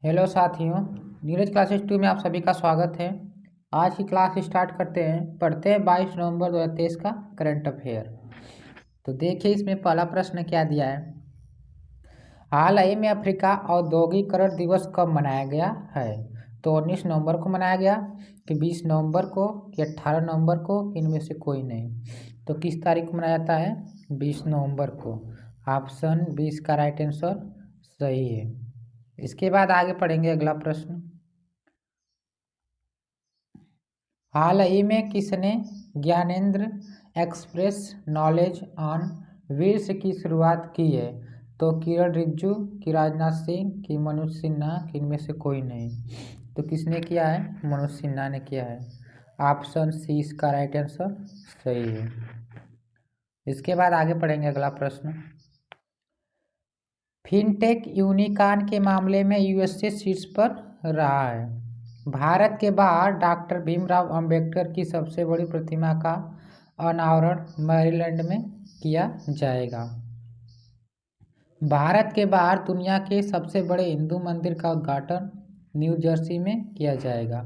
Hello साथियों, Neeraj classes 2 में आप सभी का स्वागत है। आज की क्लास स्टार्ट करते हैं। पढ़ते हैं 22 नवंबर 2023 का करंट अफेयर। तो देखिए इसमें पहला प्रश्न क्या दिया है। हाल ही में अफ्रीका औद्योगिकरण दिवस कब मनाया गया है? तो 19 नवंबर को मनाया गया कि 20 नवंबर को कि 18 नवंबर को, इनमें से कोई नहीं। तो किस तारीख को मनाया जाता है? 20 नवंबर को। ऑप्शन 20 का राइट आंसर सही है। इसके बाद आगे पढ़ेंगे अगला प्रश्न। हाल ही में किसने Gyanendra express knowledge on wheels की शुरुआत की है? तो किरण रिज्जू, कि राजनाथ सिंह, कि मनोज सिन्हा, कि इनमें से कोई नहीं। तो किसने किया है? मनोज सिन्हा ने किया है। ऑप्शन सी इसका राइट आंसर सही है। इसके बाद आगे पढ़ेंगे अगला प्रश्न। फिनटेक यूनिकॉर्न के मामले में यूएसए शीर्ष पर रहा है। भारत के बाहर डॉक्टर भीमराव अंबेडकर की सबसे बड़ी प्रतिमा का अनावरण मैरीलैंड में किया जाएगा। भारत के बाहर दुनिया के सबसे बड़े हिंदू मंदिर का उद्घाटन न्यू जर्सी में किया जाएगा।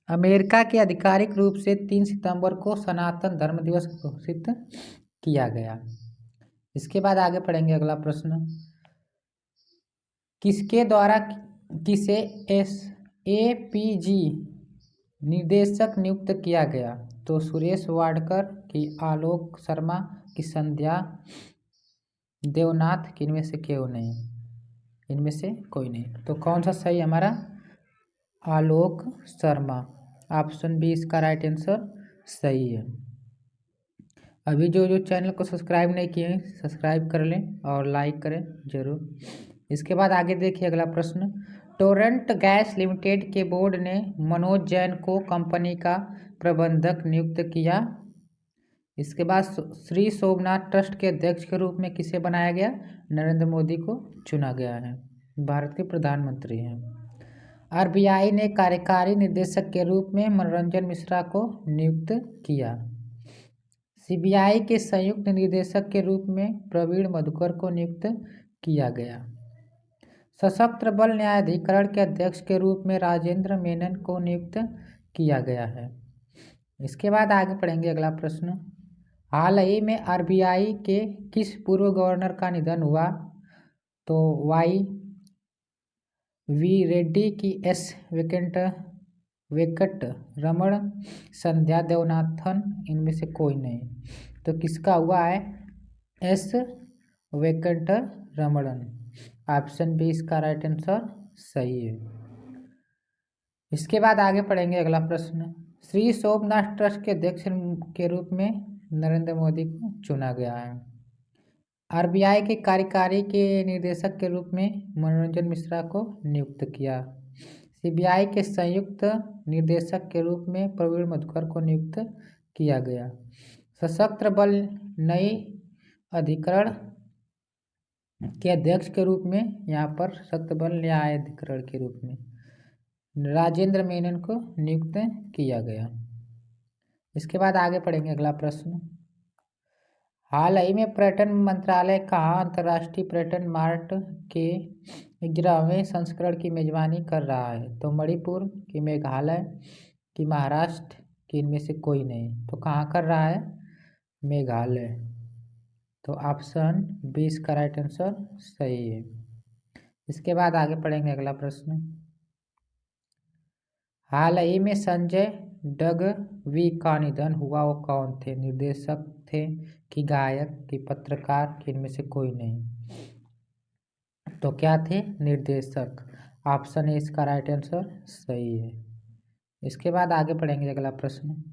अमेरिका के आधिकारिक रूप से 3 सितंबर को सनातन धर्म दिवस घोषित किया गया। इसके बाद आगे पढ़ेंगे अगला प्रश्न। किसके द्वारा किसे एपीजी निर्देशक नियुक्त किया गया? तो सुरेश वाडकर, की आलोक शर्मा, की संध्या देवनाथ, कि इनमें से क्यों नहीं? इनमें से कोई नहीं। तो कौन सा सही हमारा? आलोक शर्मा। ऑप्शन बी इसका राइट आंसर सही है। अभी जो चैनल को सब्सक्राइब नहीं किए हैं सब्सक्राइब कर लें और लाइक करें जरूर। इसके बाद आगे देखिए अगला प्रश्न। टोरेंट गैस लिमिटेड के बोर्ड ने मनोज जैन को कंपनी का प्रबंधक नियुक्त किया। इसके बाद श्री सोमनाथ ट्रस्ट के अध्यक्ष के रूप में किसे बनाया गया? नरेंद्र मोदी को चुना गया है। भारत के प्रधानमंत्री हैं। आरबीआई ने कार्यकारी निदेशक के रूप में मनोरंजन मिश्रा को नियुक्त किया। सीबीआई के संयुक्त निदेशक के रूप में प्रवीण मधुकर को नियुक्त किया गया। सशस्त्र बल न्यायाधिकरण के अध्यक्ष के रूप में राजेंद्र मेनन को नियुक्त किया गया है। इसके बाद आगे पढ़ेंगे अगला प्रश्न। हाल ही में आरबीआई के किस पूर्व गवर्नर का निधन हुआ? तो वाई वी रेड्डी, की एस वेंकट रमण, संध्या देवनाथन, इनमें से कोई नहीं। तो किसका हुआ है? S Venkat Ramanan. Option B इसका राइट आंसर सही है। इसके बाद आगे पढ़ेंगे अगला प्रश्न। श्री सोमनाथ ट्रस्ट के अध्यक्ष के रूप में नरेंद्र मोदी को चुना गया है। आरबीआई के कार्यकारी के निदेशक के रूप में मनोरंजन मिश्रा को नियुक्त किया। सीबीआई के संयुक्त निदेशक के रूप में प्रवीण मधुकर को नियुक्त किया गया। सशस्त्र बल नई अधिकरण के अध्यक्ष के रूप में यहाँ पर सशस्त्र बल न्यायाधिकरण के रूप में राजेंद्र मेनन को नियुक्त किया गया। इसके बाद आगे पढ़ेंगे अगला प्रश्न। हाल ही में पर्यटन मंत्रालय कहाँ अंतर्राष्ट्रीय पर्यटन मार्ट के 11वें संस्करण की मेजबानी कर रहा है? तो मणिपुर, कि मेघालय, कि महाराष्ट्र, कि इनमें से कोई नहीं। तो कहाँ कर रहा है? मेघालय। तो ऑप्शन 20 का राइट आंसर सही है। इसके बाद आगे पढ़ेंगे अगला प्रश्न। हाल ही में संजय डगवी का निधन हुआ, वो कौन थे? निर्देशक थे, कि गायक, कि पत्रकार, कि इनमें से कोई नहीं। तो क्या थे? निर्देशक। ऑप्शन ए इसका राइट आंसर सही है। इसके बाद आगे पढ़ेंगे अगला प्रश्न।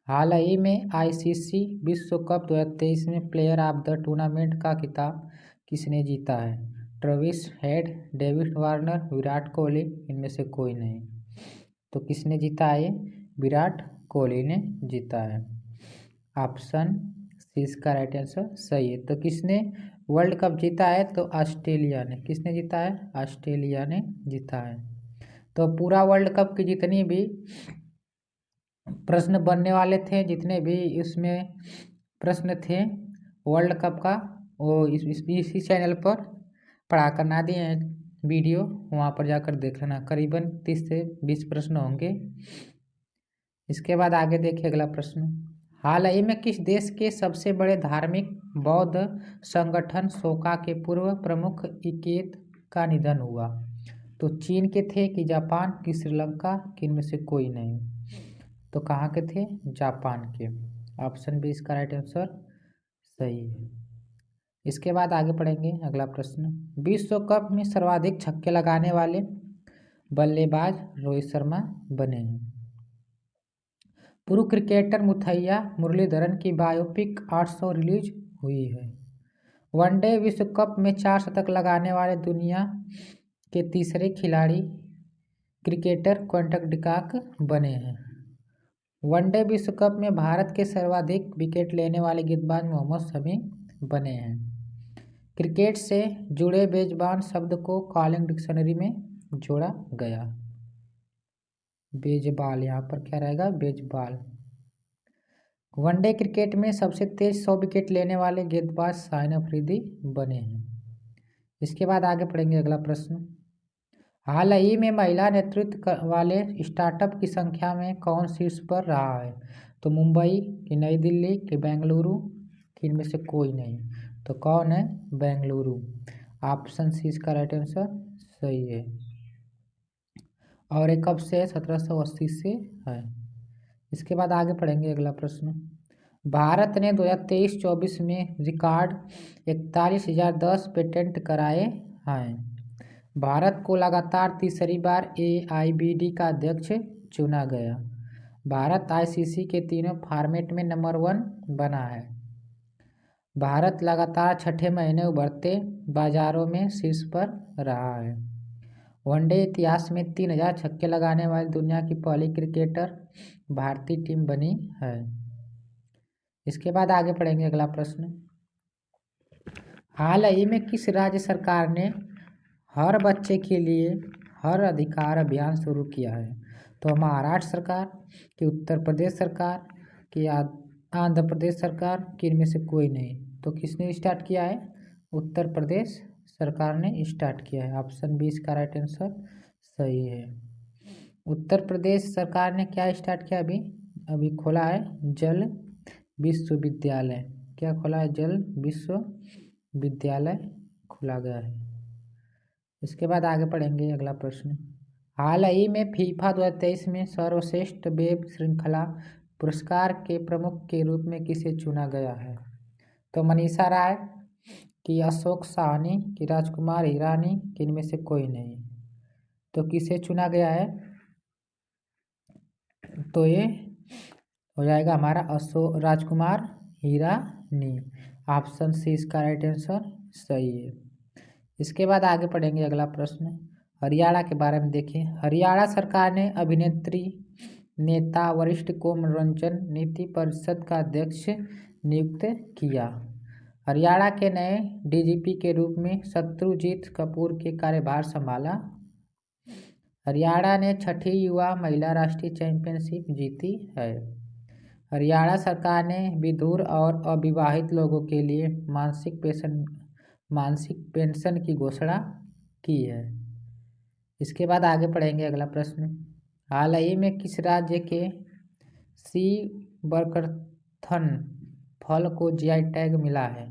हाल ही में आईसीसी विश्व कप 2023 में प्लेयर ऑफ द टूर्नामेंट का खिताब किसने जीता है? Travis head, David Warner, Virat Kohli, इनमें से कोई नहीं। तो किसने जीता है? विराट कोहली ने जीता है। ऑप्शन सी इसका राइट आंसर सही है। तो किसने वर्ल्ड कप जीता है? तो ऑस्ट्रेलिया ने। किसने जीता है? ऑस्ट्रेलिया ने जीता है। तो पूरा वर्ल्ड कप की जितनी भी प्रश्न बनने वाले थे, जितने भी इसमें प्रश्न थे वर्ल्ड कप का, वो इसी चैनल पर पढ़ा कर ना दिए हैं। वीडियो वहाँ पर जाकर देख लेना, करीबन 30 से 20 प्रश्न होंगे। इसके बाद आगे देखिए अगला प्रश्न, हाल ही में किस देश के सबसे बड़े धार्मिक बौद्ध संगठन सोका के पूर्व प्रमुख इकेत का निधन हुआ? तो चीन के थे कि जापान की श्रीलंका कि इनमें से कोई नहीं? तो कहाँ के थे? जापान के। ऑप्शन बी इसका राइट आंसर सही है। इसके बाद आगे पढ़ेंगे अगला प्रश्न, विश्व कप में सर्वाधिक छक्के लगाने वाले बल्लेबाज रोहित शर्मा बने हैं। पूर्व क्रिकेटर मुथैया मुरलीधरन की बायोपिक 800 रिलीज हुई है। वनडे विश्व कप में 4 शतक लगाने वाले दुनिया के तीसरे खिलाड़ी क्रिकेटर क्विंटन डिकॉक बने हैं। वनडे विश्व कप में भारत के सर्वाधिक विकेट लेने वाले गेंदबाज मोहम्मद शमी बने हैं। क्रिकेट से जुड़े बेजबान शब्द को कॉलिंग डिक्शनरी में जोड़ा गया। बेजबाल, यहाँ पर क्या रहेगा? बेजबाल। वनडे क्रिकेट में सबसे तेज 100 विकेट लेने वाले गेंदबाज शाहिन अफरीदी बने हैं। इसके बाद आगे पढ़ेंगे अगला प्रश्न, हाल ही में महिला नेतृत्व वाले स्टार्टअप की संख्या में कौन शीर्ष पर रहा है? तो मुंबई कि नई दिल्ली कि बेंगलुरु कि इनमें से कोई नहीं? तो कौन है? बेंगलुरु। ऑप्शन सी इसका राइट आंसर सही है। और ये कब से है? 1780 से है। इसके बाद आगे पढ़ेंगे अगला प्रश्न, भारत ने 2023-24 में रिकॉर्ड 41,010 पेटेंट कराए हैं। भारत को लगातार तीसरी बार AIBD का अध्यक्ष चुना गया। भारत ICC के तीनों फॉर्मेट में नंबर 1 बना है। भारत लगातार छठे महीने उभरते बाजारों में शीर्ष पर रहा है। वनडे इतिहास में 3000 छक्के लगाने वाली दुनिया की पहली क्रिकेटर भारतीय टीम बनी है। इसके बाद आगे पढ़ेंगे अगला प्रश्न, हाल ही में किस राज्य सरकार ने हर बच्चे के लिए हर अधिकार अभियान शुरू किया है? तो महाराष्ट्र सरकार कि उत्तर प्रदेश सरकार कि आंध्र प्रदेश सरकार कि इनमें से कोई नहीं? तो किसने स्टार्ट किया है? उत्तर प्रदेश सरकार ने स्टार्ट किया है। ऑप्शन बी इसका राइट आंसर सही है। उत्तर प्रदेश सरकार ने क्या स्टार्ट किया? अभी खोला है जल विश्वविद्यालय। क्या खोला है? जल विश्वविद्यालय खोला गया है। इसके बाद आगे पढ़ेंगे अगला प्रश्न, हाल ही में फीफा 2023 में सर्वश्रेष्ठ वेब श्रृंखला पुरस्कार के प्रमुख के रूप में किसे चुना गया है? तो मनीषा राय कि अशोक साहनी कि राजकुमार हिरानी कि इनमें से कोई नहीं? तो किसे चुना गया है? तो ये हो जाएगा हमारा राजकुमार हिरानी। ऑप्शन सी इसका राइट आंसर सही है। इसके बाद आगे पढ़ेंगे अगला प्रश्न, हरियाणा के बारे में देखें। हरियाणा सरकार ने अभिनेत्री नेता वरिष्ठ को मनोरंजन नीति परिषद का अध्यक्ष नियुक्त किया। हरियाणा के नए DGP के रूप में शत्रुजीत कपूर के कार्यभार संभाला। हरियाणा ने छठी युवा महिला राष्ट्रीय चैंपियनशिप जीती है। हरियाणा सरकार ने विधुर और अविवाहित लोगों के लिए मासिक पेंशन की घोषणा की है। इसके बाद आगे पढ़ेंगे अगला प्रश्न, हाल ही में किस राज्य के सी बरकथन फल को GI टैग मिला है?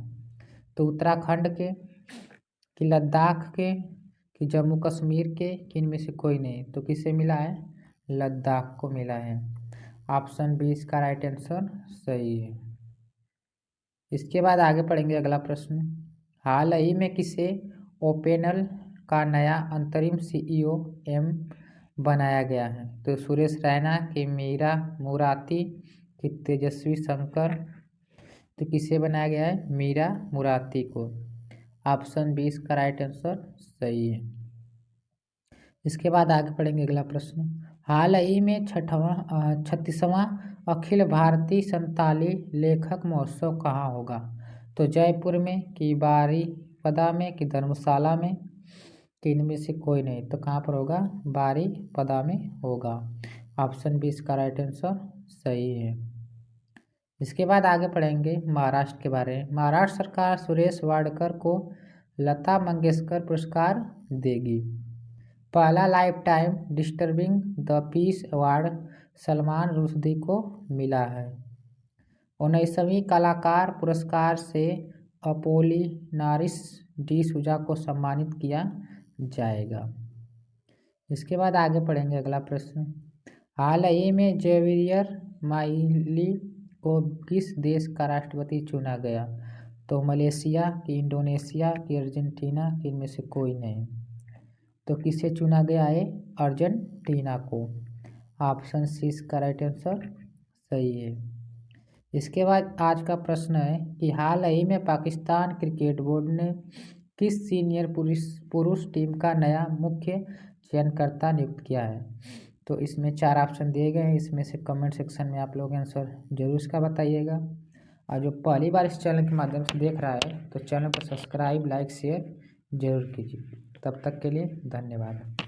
तो उत्तराखंड के कि लद्दाख के कि जम्मू कश्मीर के कि इनमें से कोई नहीं? तो किसे मिला है? लद्दाख को मिला है। ऑप्शन बी इसका राइट आंसर सही है। इसके बाद आगे पढ़ेंगे अगला प्रश्न, हाल ही में किसे ओपेनल का नया अंतरिम CEO बनाया गया है? तो सुरेश रैना कि मीरा मुराती कि तेजस्वी शंकर? तो किसे बनाया गया है? मीरा मुराती को। ऑप्शन बी इसका राइट आंसर सही है। इसके बाद आगे पढ़ेंगे अगला प्रश्न, हाल ही में 36वां अखिल भारतीय संताली लेखक महोत्सव कहाँ होगा? तो जयपुर में कि बारीपदा में कि धर्मशाला में कि इनमें से कोई नहीं? तो कहाँ पर होगा? बारीपदा में होगा। ऑप्शन बी इसका राइट आंसर सही है। इसके बाद आगे पढ़ेंगे महाराष्ट्र के बारे में। महाराष्ट्र सरकार सुरेश वाडकर को लता मंगेशकर पुरस्कार देगी। पहला life time disturbing the peace award Salman Rushdie को मिला है। 19वीं कलाकार पुरस्कार से अपोलिनारिस डिसूजा को सम्मानित किया जाएगा। इसके बाद आगे पढ़ेंगे अगला प्रश्न। हाल ही में जेवियर माइली को किस देश का राष्ट्रपति चुना गया? तो मलेशिया की, इंडोनेशिया की, अर्जेंटीना की, इनमें से कोई नहीं। तो किसे चुना गया है? अर्जेंटीना को। ऑप्शन सी इसका राइट आंसर सही है। इसके बाद आज का प्रश्न है कि हाल ही में पाकिस्तान क्रिकेट बोर्ड ने किस सीनियर पुरुष टीम का नया मुख्य चयनकर्ता नियुक्त किया है? तो इसमें 4 ऑप्शन दिए गए हैं। इसमें से कमेंट सेक्शन में आप लोग आंसर जरूर इसका बताइएगा। और जो पहली बार इस चैनल के माध्यम से देख रहा है तो चैनल को सब्सक्राइब, लाइक, शेयर जरूर कीजिए। तब तक के लिए धन्यवाद।